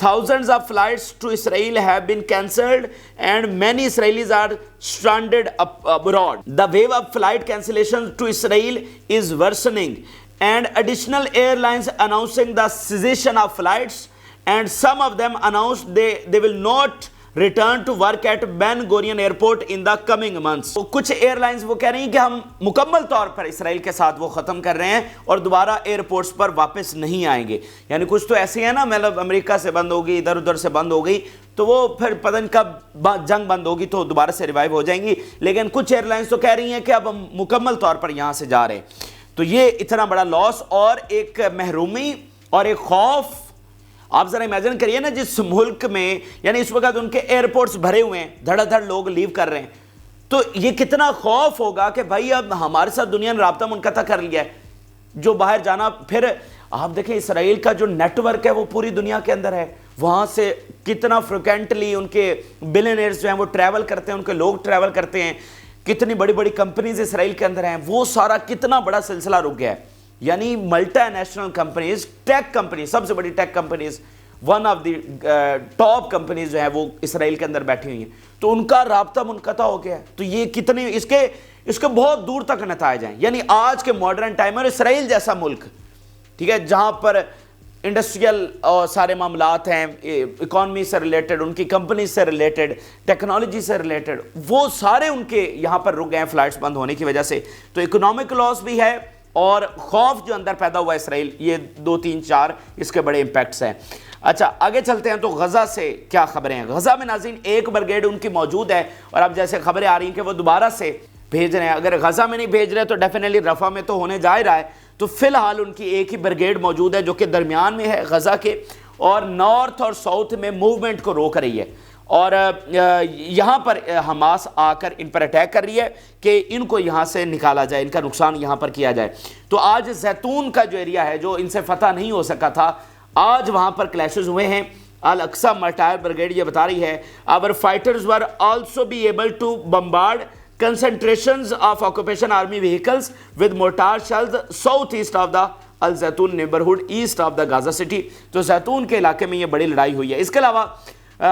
thousands of flights to Israel have been cancelled and many Israelis are stranded abroad. The wave of flight cancellations to Israel is worsening and additional airlines announcing the cessation of flights, and some of them announced they will not return to work at Ben Gurion airport in the coming months. کچھ airlines وہ کہہ رہی ہیں کہ ہم مکمل طور پر اسرائیل کے ساتھ وہ ختم کر رہے ہیں اور دوبارہ ایئرپورٹس پر واپس نہیں آئیں گے. یعنی کچھ تو ایسے ہیں نا، مطلب امریکہ سے بند ہوگی، ادھر ادھر سے بند ہو گئی تو وہ پھر پتہ نہیں کب جنگ بند ہوگی تو دوبارہ سے ریوائیو ہو جائیں گی. لیکن کچھ ایئر لائنز تو کہہ رہی ہیں کہ اب ہم مکمل طور پر یہاں سے جا رہے ہیں. تو یہ اتنا بڑا لاس اور ایک محرومی اور ایک خوف. آپ ذرا امیجن کریے نا، جس ملک میں یعنی اس وقت ان کے ایئرپورٹس بھرے ہوئے ہیں، دھڑا دھڑ لوگ لیو کر رہے ہیں، تو یہ کتنا خوف ہوگا کہ بھائی اب ہمارے ساتھ دنیا نے رابطہ منقطع کر لیا ہے، جو باہر جانا. پھر آپ دیکھیں اسرائیل کا جو نیٹ ورک ہے وہ پوری دنیا کے اندر ہے، وہاں سے کتنا فریکوینٹلی ان کے بلینئرز جو ہیں وہ ٹریول کرتے ہیں، ان کے لوگ ٹریول کرتے ہیں، کتنی بڑی بڑی کمپنیز اسرائیل کے اندر ہیں، وہ سارا کتنا بڑا سلسلہ رک گیا ہے. یعنی multinational companies, tech companies, سب سے بڑی tech companies, one of the top companies جو ہیں وہ اسرائیل کے اندر بیٹھی ہوئی ہیں، تو ان کا رابطہ منقطع ہو گیا ہے. تو یہ کتنے اس کے بہت دور تک نتائج ہیں. یعنی آج کے ماڈرن ٹائم میں اسرائیل جیسا ملک، ٹھیک ہے، جہاں پر انڈسٹریل اور سارے معاملات ہیں، اکانومی سے ریلیٹڈ، ان کی کمپنی سے ریلیٹڈ، ٹیکنالوجی سے ریلیٹڈ، وہ سارے ان کے یہاں پر رک گئے ہیں فلائٹس بند ہونے کی وجہ سے. تو اکنامک لاس بھی ہے اور خوف جو اندر پیدا ہوا اسرائیل، یہ 2 3 4 اس کے بڑے امپیکٹس ہیں. اچھا آگے چلتے ہیں تو غزہ سے کیا خبریں ہیں. غزہ میں ناظرین ایک بریگیڈ ان کی موجود ہے اور اب جیسے خبریں آ رہی ہیں کہ وہ دوبارہ سے بھیج رہے ہیں. اگر غزہ میں نہیں بھیج رہے تو ڈیفینیٹلی رفح میں تو ہونے جا رہا ہے. تو فی الحال ان کی ایک ہی بریگیڈ موجود ہے جو کہ درمیان میں ہے غزہ کے، اور نارتھ اور ساؤتھ میں موومنٹ کو روک رہی ہے. اور یہاں پر حماس آ کر ان پر اٹیک کر رہی ہے کہ ان کو یہاں سے نکالا جائے، ان کا نقصان یہاں پر کیا جائے. تو آج زیتون کا جو ایریا ہے جو ان سے فتح نہیں ہو سکا تھا، آج وہاں پر کلیشز ہوئے ہیں. الاقصی مرٹائر بریگیڈ یہ بتا رہی ہے our fighters were also be able to bombard concentrations of occupation army vehicles with mortar shells southeast of the الزیتون neighborhood east of the Gaza city. تو زیتون کے علاقے میں یہ بڑی لڑائی ہوئی ہے. اس کے علاوہ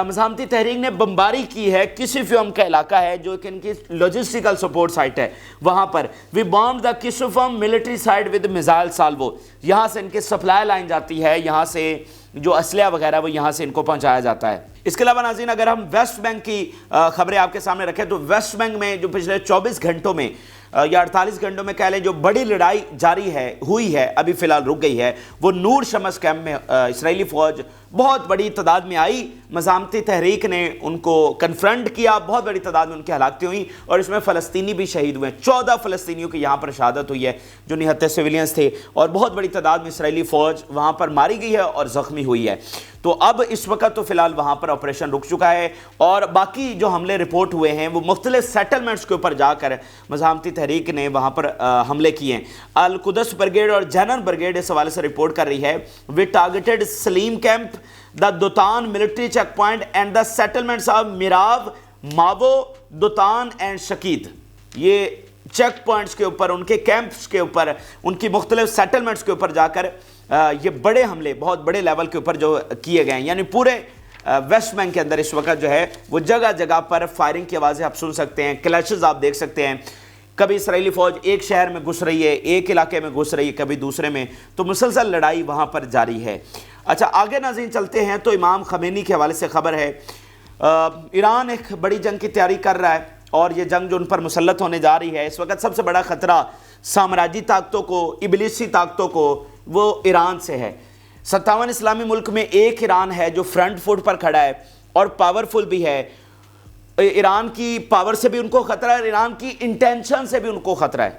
مزاحمتی تحریک نے بمباری کی ہے کسیفیم کا علاقہ ہے جو کہ ان کی لاجسٹیکل سپورٹ سائٹ ہے. وہاں پر we bombed the کسیفیم military site with missile salvo. یہاں سے ان کی سپلائی لائن جاتی ہے، یہاں سے جو اسلحہ وغیرہ وہ یہاں سے ان کو پہنچایا جاتا ہے. اس کے علاوہ ناظرین اگر ہم ویسٹ بینک کی خبریں آپ کے سامنے رکھیں تو ویسٹ بینک میں جو پچھلے 24 گھنٹوں میں یا 48 گھنٹوں میں کہہ لیں جو بڑی لڑائی جاری ہے ہوئی ہے، ابھی فی الحال رک گئی ہے، وہ نور شمس کیمپ میں اسرائیلی فوج بہت بڑی تعداد میں آئی. مزاحمتی تحریک نے ان کو کنفرنٹ کیا، بہت بڑی تعداد میں ان کی ہلاکتیں ہوئیں اور اس میں فلسطینی بھی شہید ہوئے. 14 فلسطینیوں کی یہاں پر شہادت ہوئی ہے جو نہتے سویلینز تھے، اور بہت بڑی تعداد میں اسرائیلی فوج وہاں پر ماری گئی ہے اور زخمی ہوئی ہے. تو اب اس وقت تو فی الحال وہاں پر آپریشن رک چکا ہے، اور باقی جو حملے رپورٹ ہوئے ہیں وہ مختلف سیٹلمنٹس کے اوپر جا کر مزاحمتی تحریک نے وہاں پر حملے کیے ہیں. القدس بریگیڈ اور جنرل بریگیڈ اس حوالے سے رپورٹ کر رہی ہے we targeted Salim camp, the Dotan military checkpoint and the settlements of Meirav, Mavo, Dotan and Shaked. یہ چیک پوائنٹس کے اوپر، ان کے کیمپس کے اوپر، ان کی مختلف سیٹلمنٹس کے اوپر جا کر یہ بڑے حملے بہت بڑے لیول کے اوپر جو کیے گئے ہیں. یعنی پورے ویسٹ بینک کے اندر اس وقت جو ہے وہ جگہ جگہ پر فائرنگ کی آوازیں آپ سن سکتے ہیں، کلیشز آپ دیکھ سکتے ہیں. کبھی اسرائیلی فوج ایک شہر میں گھس رہی ہے، ایک علاقے میں گھس رہی ہے، کبھی دوسرے میں، تو مسلسل لڑائی وہاں پر جاری ہے. اچھا آگے ناظرین چلتے ہیں تو امام خمینی کے حوالے سے خبر ہے. ایران ایک بڑی جنگ کی تیاری کر رہا ہے، اور یہ جنگ جو ان پر مسلط ہونے جا رہی ہے، اس وقت سب سے بڑا خطرہ سامراجی طاقتوں کو، ابلیسی طاقتوں کو، وہ ایران سے ہے. 57 اسلامی ملک میں ایک ایران ہے جو فرنٹ فٹ پر کھڑا ہے اور پاورفل بھی ہے. ایران کی پاور سے بھی ان کو خطرہ ہے، ایران کی انٹینشن سے بھی ان کو خطرہ ہے.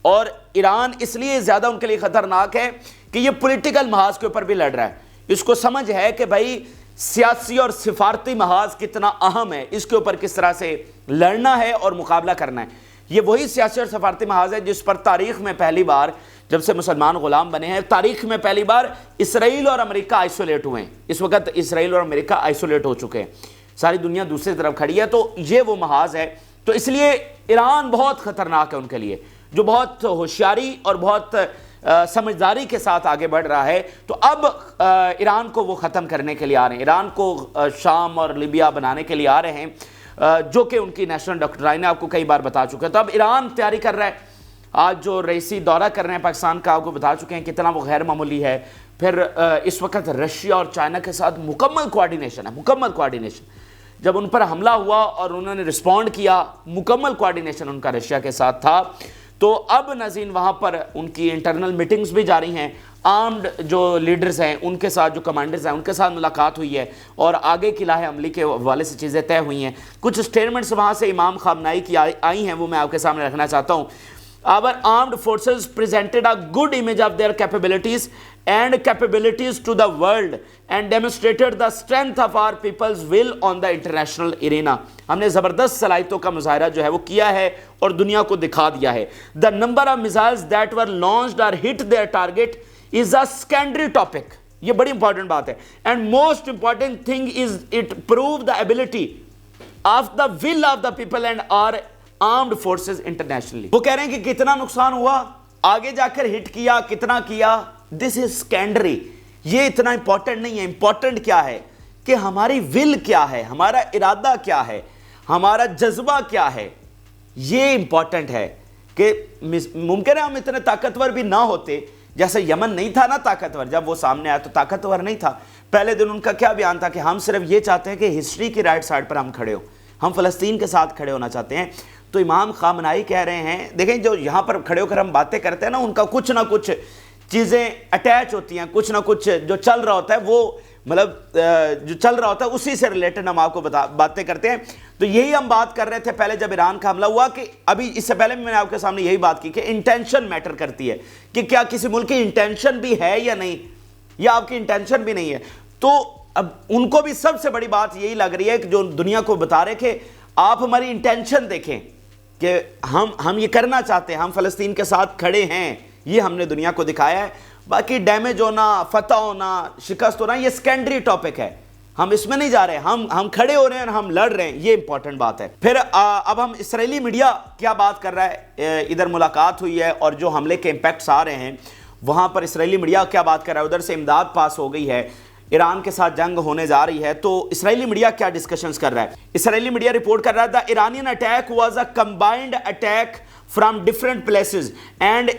اور ایران اس لیے زیادہ ان کے لیے خطرناک ہے کہ یہ پولیٹیکل محاذ کے اوپر بھی لڑ رہا ہے. اس کو سمجھ ہے کہ بھائی سیاسی اور سفارتی محاذ کتنا اہم ہے، اس کے اوپر کس طرح سے لڑنا ہے اور مقابلہ کرنا ہے. یہ وہی سیاسی اور سفارتی محاذ ہے جس پر تاریخ میں پہلی بار جب سے مسلمان غلام بنے ہیں، تاریخ میں پہلی بار اسرائیل اور امریکہ آئسولیٹ ہوئے ہیں. اس وقت اسرائیل اور امریکہ آئسولیٹ ہو چکے ہیں، ساری دنیا دوسری طرف کھڑی ہے. تو یہ وہ محاذ ہے. تو اس لیے ایران بہت خطرناک ہے ان کے لیے، جو بہت ہوشیاری اور بہت سمجھداری کے ساتھ آگے بڑھ رہا ہے. تو اب ایران کو وہ ختم کرنے کے لیے آ رہے ہیں، ایران کو شام اور لیبیا بنانے کے لیے آ رہے ہیں، جو کہ ان کی نیشنل ڈاکٹرائن ہے، آپ کو کئی بار بتا چکے ہیں. تو اب ایران تیاری کر رہا ہے. آج جو رئیسی دورہ کر رہے ہیں پاکستان کا، آپ کو بتا چکے ہیں کتنا وہ غیر معمولی ہے. پھر اس وقت رشیا اور چائنا کے ساتھ مکمل کوارڈینیشن ہے، مکمل کوارڈینیشن. جب ان پر حملہ ہوا اور انہوں نے رسپونڈ کیا، مکمل کوارڈینیشن ان کا رشیا کے ساتھ تھا. تو اب ناظرین وہاں پر ان کی انٹرنل میٹنگز بھی جاری ہیں، آرمڈ جو لیڈرز ہیں ان کے ساتھ، جو کمانڈرز ہیں ان کے ساتھ ملاقات ہوئی ہے اور آگے کی لاہ عملی کے حوالے سے چیزیں طے ہوئی ہیں. کچھ سٹیٹمنٹس وہاں سے امام خامنہئی کی آئی ہیں، وہ میں آپ کے سامنے رکھنا چاہتا ہوں. Our armed forces presented a good image of their capabilities to the world and demonstrated the strength of our people's will on the international arena. ہم نے زبردست صلاحیتوں کا مظاہرہ جو ہے وہ کیا ہے اور دنیا کو دکھا دیا ہے. The number of missiles that were launched or hit their target is a secondary topic. یہ بڑی امپورٹنٹ بات ہے. And most important thing is it proved the ability of the will of the people and our armed forces internationally. وہ کہہ رہے ہیں کہ کتنا نقصان ہوا، آگے جا کر ہٹ کیا، کتنا کیا، this is secondary. یہ اتنا امپورٹنٹ نہیں ہے. امپورٹنٹ کیا ہے کہ ہماری will کیا ہے، ہمارا ارادہ کیا ہے، ہمارا جذبہ کیا ہے. یہ امپورٹنٹ ہے کہ ممکن ہے ہم اتنے طاقتور بھی نہ ہوتے، جیسے یمن نہیں تھا نا طاقتور، جب وہ سامنے آیا تو طاقتور نہیں تھا. پہلے دن ان کا کیا بیان تھا کہ ہم صرف یہ چاہتے ہیں کہ ہسٹری کی رائٹ سائڈ پر ہم کھڑے ہوں، ہم فلسطین کے ساتھ کھڑے ہونا چاہتے ہیں. تو امام خامنہئی کہہ رہے ہیں، دیکھیں جو یہاں پر کھڑے ہو کر ہم باتیں کرتے ہیں نا، ان کا کچھ نہ کچھ چیزیں اٹیچ ہوتی ہیں، کچھ نہ کچھ جو چل رہا ہوتا ہے وہ مطلب جو چل رہا ہوتا ہے اسی سے ریلیٹڈ ہم آپ کو باتیں کرتے ہیں. تو یہی ہم بات کر رہے تھے پہلے جب ایران کا حملہ ہوا، کہ ابھی اس سے پہلے میں نے آپ کے سامنے یہی بات کی کہ انٹینشن میٹر کرتی ہے، کہ کیا کسی ملک کی انٹینشن بھی ہے یا نہیں، یا آپ کی انٹینشن بھی نہیں ہے. تو اب ان کو بھی سب سے بڑی بات یہی لگ رہی ہے کہ جو دنیا کو بتا رہے کہ آپ ہماری انٹینشن دیکھیں کہ ہم یہ کرنا چاہتے ہیں، ہم فلسطین کے ساتھ کھڑے ہیں، یہ ہم نے دنیا کو دکھایا ہے. باقی ڈیمیج ہونا، فتح ہونا، شکست ہونا، یہ سیکنڈری ٹاپک ہے، ہم اس میں نہیں جا رہے. ہم کھڑے ہو رہے ہیں اور ہم لڑ رہے ہیں، یہ امپورٹنٹ بات ہے. پھر اب ہم اسرائیلی میڈیا کیا بات کر رہا ہے، ادھر ملاقات ہوئی ہے اور جو حملے کے امپیکٹس آ رہے ہیں وہاں پر اسرائیلی میڈیا کیا بات کر رہا ہے. ادھر سے امداد پاس ہو گئی ہے، ایران کے ساتھ جنگ ہونے جا رہی ہے، تو اسرائیلی میڈیا کیا ڈسکشنز کر رہا ہے. اسرائیلی میڈیا رپورٹ کر رہا ہے the Iranian attack was a combined attack from different places and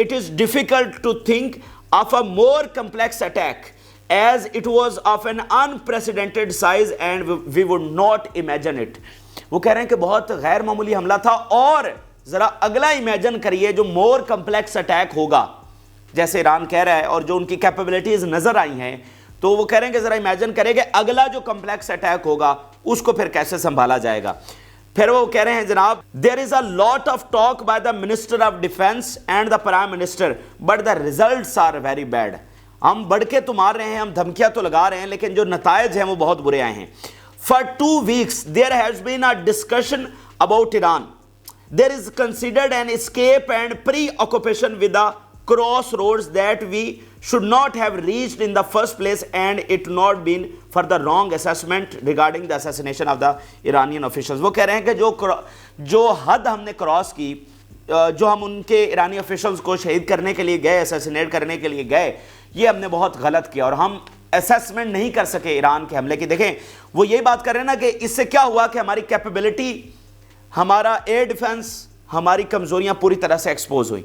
it is difficult to think of a more complex attack as it was of an unprecedented size and we would not imagine it. وہ کہہ رہے ہیں کہ بہت غیر معمولی حملہ تھا، اور ذرا اگلا امیجن کریے جو مور کمپلیکس اٹیک ہوگا جیسے ایران کہہ رہا ہے، اور جو ان کی کیپیبلٹیز نظر آئی ہیں، تو وہ کہہ رہے ہیں کہ ذرا امیجن کریں کہ اگلا جو کمپلیکس اٹیک ہوگا اس کو پھر کیسے سنبھالا جائے گا. پھر وہ کہہ رہے ہیں جناب there is a lot of talk by the Minister of Defense and the Prime Minister but the results are very bad. ہم بڑھ کے تو مار رہے ہیں، ہم دھمکیاں تو لگا رہے ہیں، لیکن جو نتائج ہیں وہ بہت برے آئے ہیں. For 2 weeks there has been a discussion about Iran. There is considered an escape and preoccupation with the crossroads that we should not have reached in the first place and it not been for the wrong assessment regarding the assassination of the Iranian officials. وہ کہہ رہے ہیں کہ جو حد ہم نے cross کی، جو ہم ان کے ایرانی officials کو شہید کرنے کے لیے گئے، اسیسینیٹ کرنے کے لیے گئے، یہ ہم نے بہت غلط کیا اور ہم اسیسمنٹ نہیں کر سکے ایران کے حملے کی. دیکھیں وہ یہی بات کر رہے ہیں نا کہ اس سے کیا ہوا کہ ہماری کیپیبلٹی، ہمارا ایئر ڈیفنس، ہماری کمزوریاں پوری طرح سے ایکسپوز ہوئی.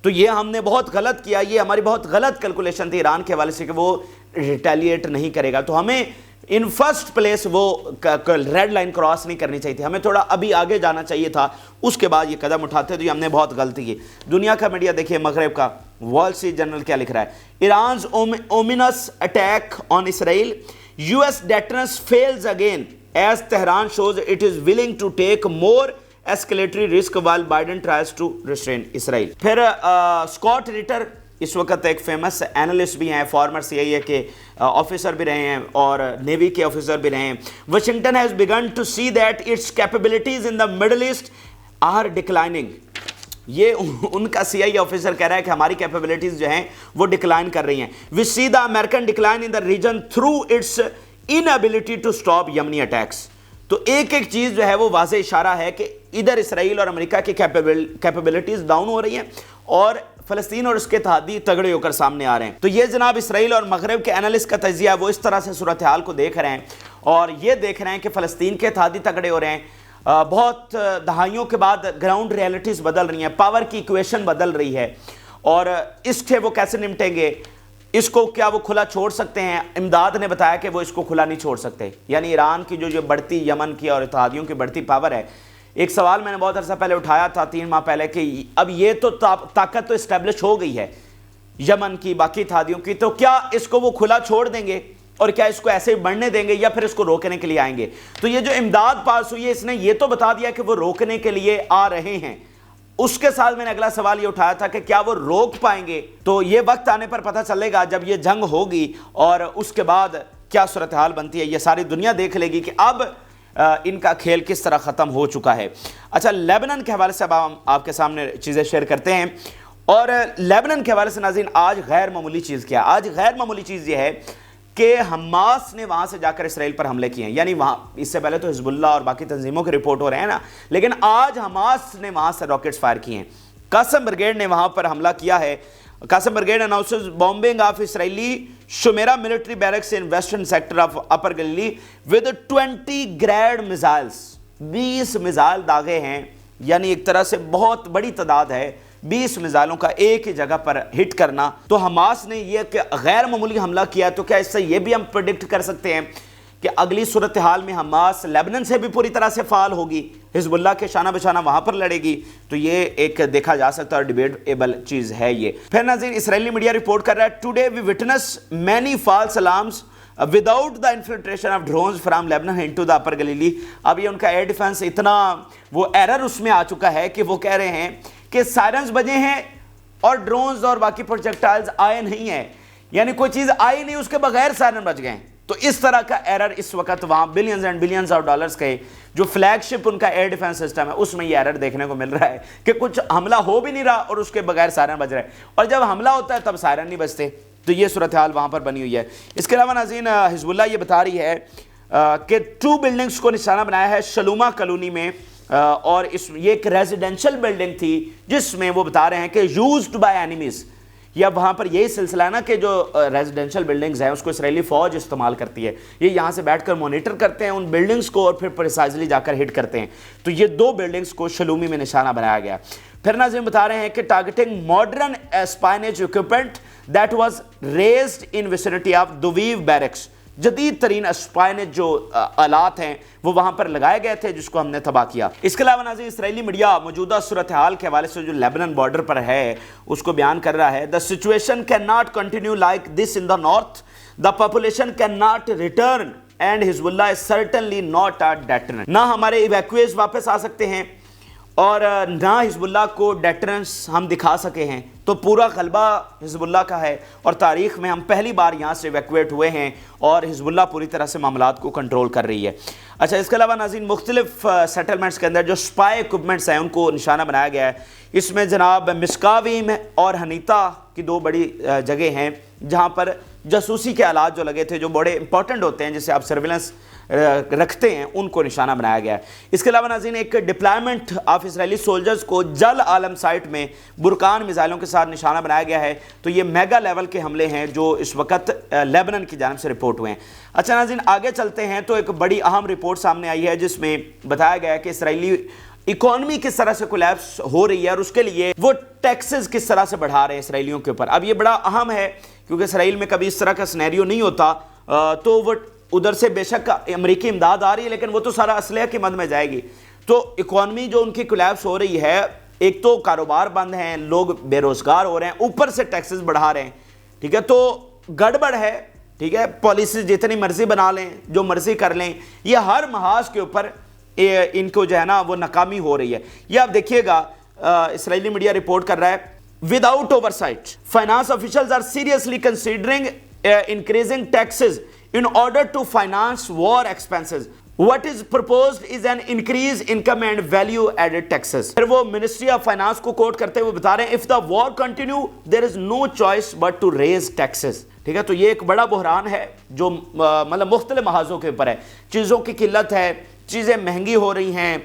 تو یہ ہم نے بہت غلط کیا، یہ ہماری بہت غلط کیلکولیشن تھی ایران کے حوالے سے کہ وہ ریٹیلیٹ نہیں کرے گا. تو ہمیں ان فرسٹ پلیس وہ ریڈ لائن کراس نہیں کرنی چاہیے تھی، ہمیں تھوڑا ابھی آگے جانا چاہیے تھا، اس کے بعد یہ قدم اٹھاتے. تو یہ ہم نے بہت غلطی کی. دنیا کا میڈیا دیکھیے، مغرب کا وال اسٹریٹ جرنل کیا لکھ رہا ہے. ایرانز ominous attack on Israel, US deterrence fails again as Tehran shows it is willing to take more escalatory risk while Biden tries to restrain Israel. پھر اسکاٹ ریٹر اس وقت ایک فیمس اینالسٹ بھی ہیں، فارمر CIA کے آفیسر بھی رہے ہیں اور نیوی کے آفیسر بھی رہے ہیں. Washington has begun to see that its capabilities in the Middle East are declining. یہ ان کا CIA آفیسر کہہ رہا ہے کہ ہماری کیپیبلٹیز جو ہیں وہ ڈکلائن کر رہی ہیں. We see the American decline in the region through its inability to stop Yemeni attacks. تو ایک ایک چیز جو ہے وہ واضح اشارہ ہے کہ ادھر اسرائیل اور امریکہ کی کیپیبلٹیز ڈاؤن ہو رہی ہیں اور فلسطین اور اس کے اتحادی تگڑے ہو کر سامنے آ رہے ہیں. تو یہ جناب اسرائیل اور مغرب کے انالسٹ کا تجزیہ ہے، وہ اس طرح سے صورتحال کو دیکھ رہے ہیں اور یہ دیکھ رہے ہیں کہ فلسطین کے اتحادی تگڑے ہو رہے ہیں. بہت دہائیوں کے بعد گراؤنڈ ریئلٹیز بدل رہی ہیں، پاور کی ایکویشن بدل رہی ہے اور اس سے وہ کیسے نمٹیں گے. اس کو کیا وہ کھلا چھوڑ سکتے ہیں؟ امداد نے بتایا کہ وہ اس کو کھلا نہیں چھوڑ سکتے، یعنی ایران کی جو بڑھتی یمن کی اور اتحادیوں کی بڑھتی پاور ہے۔ ایک سوال میں نے بہت عرصہ پہلے اٹھایا تھا 3 ماہ پہلے کہ اب یہ تو طاقت تو اسٹیبلش ہو گئی ہے یمن کی، باقی اتحادیوں کی، تو کیا اس کو وہ کھلا چھوڑ دیں گے اور کیا اس کو ایسے ہی بڑھنے دیں گے یا پھر اس کو روکنے کے لیے آئیں گے؟ تو یہ جو امداد پاس ہوئی ہے اس نے یہ تو بتا دیا کہ وہ روکنے کے لیے آ رہے ہیں، اس کے ساتھ میں نے اگلا سوال یہ اٹھایا تھا کہ کیا وہ روک پائیں گے؟ تو یہ وقت آنے پر پتہ چلے گا جب یہ جنگ ہوگی اور اس کے بعد کیا صورتحال بنتی ہے، یہ ساری دنیا دیکھ لے گی کہ اب ان کا کھیل کس طرح ختم ہو چکا ہے۔ اچھا، لیبنن کے حوالے سے اب ہم آپ کے سامنے چیزیں شیئر کرتے ہیں، اور لیبنن کے حوالے سے ناظرین آج غیر معمولی چیز کیا؟ آج غیر معمولی چیز یہ ہے کہ حماس نے وہاں سے جا کر اسرائیل پر حملے کیے ہیں، یعنی وہاں اس سے پہلے تو حزب اللہ اور باقی تنظیموں کے رپورٹ ہو رہے ہیں نا، لیکن آج حماس نے وہاں سے راکٹس فائر کیے ہیں۔ قاسم بریگیڈ نے وہاں پر حملہ کیا ہے۔ Qassam brigade announces bombing of Israeli Shomera military barracks in western sector of upper Galilee with 20 Grad missiles, 20 missile داغے ہیں، یعنی ایک طرح سے بہت بڑی تعداد ہے 20 میزائلوں کا ایک ہی جگہ پر ہٹ کرنا۔ تو حماس نے یہ کہ غیر معمولی حملہ کیا، تو کیا اس سے یہ بھی ہم پریڈکٹ کر سکتے ہیں کہ اگلی صورتحال میں حماس لیبنن سے بھی پوری طرح سے فعال ہوگی، حزب اللہ کے شانہ بشانہ وہاں پر لڑے گی؟ تو یہ ایک دیکھا جا سکتا ہے اور ڈیبیٹیبل چیز ہے یہ۔ پھر ناظرین اسرائیلی میڈیا رپورٹ کر رہا ہے today we witness many false alarms without the infiltration of drones from Lebanon into the upper Galilee۔ اب یہ ان کا ایئر ڈیفنس اتنا وہ ایرر اس میں آ چکا ہے کہ وہ کہہ رہے ہیں کہ سائرنز بجے ہیں اور ڈرونز اور باقی پروجیکٹائلز آئے نہیں ہیں، یعنی کوئی چیز آئی نہیں اس کے بغیر سائرن بج گئے۔ تو اس طرح کا ایرر اس وقت وہاں billions and billions of dollars کے جو فلیگ شپ ان کا ایئر ڈیفنس سسٹم ہے اس میں یہ ایرر دیکھنے کو مل رہا ہے کہ کچھ حملہ ہو بھی نہیں رہا اور اس کے بغیر سائرن بج رہے ہیں، اور جب حملہ ہوتا ہے تب سائرن نہیں بجتے۔ تو یہ صورتحال وہاں پر بنی ہوئی ہے۔ اس کے علاوہ ناظرین حزب اللہ یہ بتا رہی ہے کہ 2 بلڈنگز کو نشانہ بنایا ہے شلوما کالونی میں، اور یہ ایک ریزیڈینشل بلڈنگ تھی جس میں وہ بتا رہے ہیں کہ یوزڈ بائی اینیمیز، یا وہاں پر یہی سلسلہ ہے نا کہ جو ریزیڈینشل بلڈنگز ہیں اس کو اسرائیلی فوج استعمال کرتی ہے، یہ یہاں سے بیٹھ کر مانیٹر کرتے ہیں ان بلڈنگز کو اور پھر پریسائزلی جا کر ہٹ کرتے ہیں۔ تو یہ 2 بلڈنگز کو شلومی میں نشانہ بنایا گیا۔ پھر ناظرین بتا رہے ہیں کہ targeting modern espionage equipment that was raised in vicinity of Dovev barracks, جدید ترین اسپائنیج جو آلات ہیں وہ وہاں پر لگائے گئے تھے جس کو ہم نے تباہ کیا۔ اس کے علاوہ ناظرین اسرائیلی میڈیا موجودہ صورتحال کے حوالے سے جو لیبنن بارڈر پر ہے اس کو بیان کر رہا ہے، The situation cannot continue like this in the north. The population cannot return and Hezbollah is certainly not a deterrent۔ نہ ہمارے ایویکویز واپس آ سکتے ہیں اور نہ حزب اللہ کو ڈیٹرنس ہم دکھا سکے ہیں۔ تو پورا غلبہ حزب اللہ کا ہے اور تاریخ میں ہم پہلی بار یہاں سے ایویکویٹ ہوئے ہیں اور حزب اللہ پوری طرح سے معاملات کو کنٹرول کر رہی ہے۔ اچھا، اس کے علاوہ ناظرین مختلف سیٹلمنٹس کے اندر جو سپائی اکوپمنٹس ہیں ان کو نشانہ بنایا گیا ہے۔ اس میں جناب مسکاویم اور ہنیتا کی 2 بڑی جگہ ہیں جہاں پر جاسوسی کے آلات جو لگے تھے جو بڑے امپورٹنٹ ہوتے ہیں جسے آپ سرویلنس رکھتے ہیں ان کو نشانہ بنایا گیا ہے۔ اس کے علاوہ ناظرین ایک ڈپلائمنٹ آف اسرائیلی سولجرز کو جل عالم سائٹ میں برکان میزائلوں کے ساتھ نشانہ بنایا گیا ہے۔ تو یہ میگا لیول کے حملے ہیں جو اس وقت لیبنن کی جانب سے رپورٹ ہوئے ہیں۔ اچھا ناظرین آگے چلتے ہیں تو ایک بڑی اہم رپورٹ سامنے آئی ہے جس میں بتایا گیا ہے کہ اسرائیلی اکانومی کس طرح سے کولیپس ہو رہی ہے اور اس کے لیے وہ ٹیکسز کس طرح سے بڑھا رہے ہیں اسرائیلیوں کے اوپر۔ اب یہ بڑا اہم ہے کیونکہ اسرائیل میں کبھی اس طرح کا سینیریو نہیں ہوتا، تو وہ ادھر سے بے شک امریکی امداد آ رہی ہے لیکن وہ تو سارا اسلحہ کی مد میں جائے گی۔ تو اکانومی جو ان کی کولیپس ہو رہی ہے، ایک تو کاروبار بند ہیں، لوگ بے روزگار ہو رہے ہیں، اوپر سے ٹیکسز بڑھا رہے ہیں، ٹھیک ہے، تو گڑبڑ ہے، ٹھیک ہے، پالیسیز جتنی مرضی بنا لیں، جو مرضی کر لیں، یہ ہر محاذ کے اوپر ان کو جو ہے نا وہ ناکامی ہو رہی ہے۔ یہ آپ دیکھیے گا اسرائیلی میڈیا رپورٹ کر رہا ہے without oversight finance officials are seriously considering increasing taxes in order to finance war expenses. What is proposed is an increase income and value added taxes۔ پھر وہ منسٹری آف فائنانس کو کوٹ کرتے ہوئے بتا رہے ہیں if the war continue there is no choice but to raise taxes۔ ٹھیک ہے، تو یہ ایک بڑا بحران ہے جو مطلب مختلف محاذوں کے اوپر ہے، چیزوں کی قلت ہے، چیزیں مہنگی ہو رہی ہیں،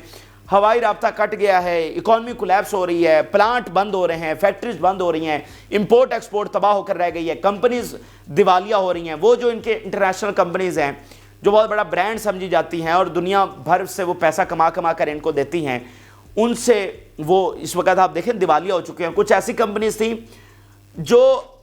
ہوائی رابطہ کٹ گیا ہے، اکانومی کولیپس ہو رہی ہے، پلانٹ بند ہو رہے ہیں، فیکٹریز بند ہو رہی ہیں، امپورٹ ایکسپورٹ تباہ ہو کر رہ گئی ہے، کمپنیز دیوالیہ ہو رہی ہیں، وہ جو ان کے انٹرنیشنل کمپنیز ہیں جو بہت بڑا برانڈ سمجھی جاتی ہیں اور دنیا بھر سے وہ پیسہ کما کر ان کو دیتی ہیں، ان سے وہ اس وقت آپ دیکھیں دیوالیہ ہو چکے ہیں۔ کچھ ایسی کمپنیز تھیں جو